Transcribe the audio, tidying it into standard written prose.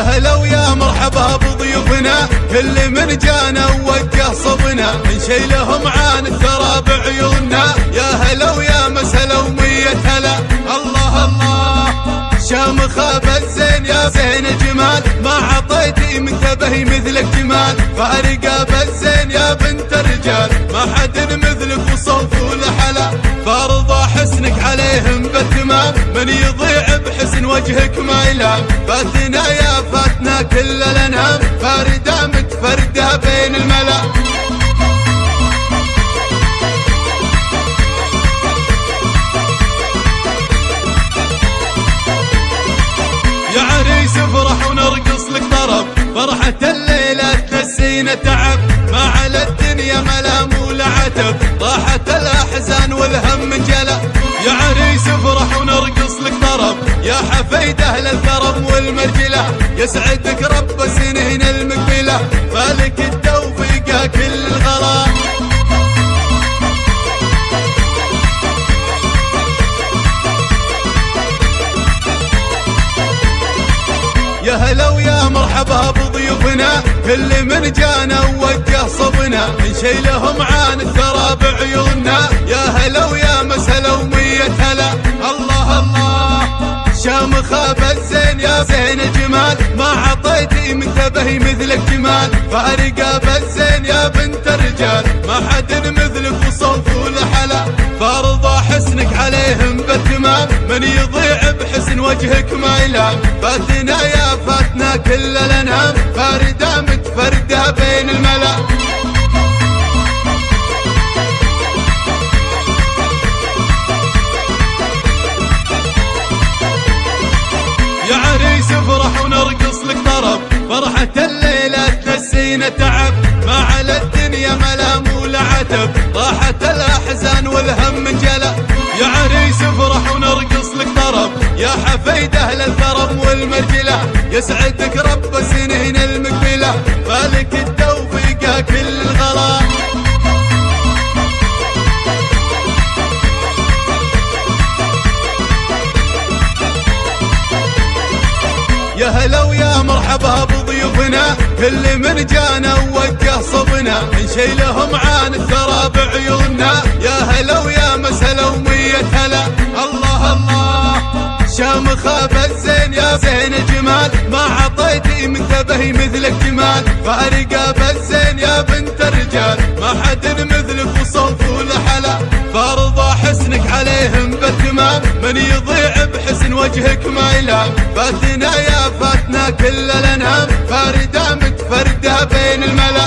هلا ويا مرحبا بضيوفنا، كل من جانا ووجه صبنا، نشيلهم عن الثرى بعيوننا. يا هلا ويا مسهلا ومية هلا، الله الله شامخة بالزين يا زين جمال، ما عطيتي منتبه مثلك جمال، فارقة بالزين يا بنت الرجال، ما حد مثلك وصوف والحلا، فارضى حسنك عليهم بالتمام، من يضيع بحسن وجهك ما يلام، فاتنا يا فاتنا كل الانام، فاردة متفردة بين الملا. يا عريس افرح ونرقص لك طرب، فرحة الليلة تنسينا تعب، ما على الدنيا ملام ولا عتب، طاحت الأحزان والهم انجلى. يا عريس افرح ونرقص لك طرب، يا حفيد أهل الكرم والمرجلة، يسعدك رب سنين المقبلة، فالك التوفيق كل الغلا. يا هلا ويا مرحبا بضيوفنا، كل من جانا ووجه صبنا، نشيلهم عن الثرى بعيوننا. يا هلا ويا مسهلا ومية هلا، الله الله شامخة بالزين يا زين جمال، ما عطيتي منتبه مثلك جمال، فارقة بالزين يا بنت الرجال، ما حد مثلك وصوف والحلا، فارضى حسنك عليهم بالتمام، من يضيع بحسن وجهك ما يلام، فاتنا يا فاتنا كل الانام، فاردة متفردة بين الملا. يا عريس افرح ونرقص لك طرب، فرحة الليلة تنسينا تعب، ما على الدنيا ملام ولا عتب، طاحت الأحزان والهم انجلى. يا عريس افرح ونرقص لك طرب، يا حفيد أهل الكرم والمرجلة، يسعدك رب سنين المقبلة، فالك التوفيق كل الغلا. يا هلا ويا مرحبا بضيوفنا، كل من جانا ووجه صبنا، نشيلهم عن الثرى بعيوننا. يا هلا ويا مسهلا ومية هلا، الله الله شامخة بالزين يا زين جمال، ما عطيتي منتبه مثلك جمال، فارقة بالزين يا بنت الرجال، ما حد مثلك وصوف والحلا، فارضى حسنك عليهم بالتمام، من يضيع بحسن وجهك ما يلام، فاتنا يا فاتنا كل الانام، فاردة متفردة بين الملا.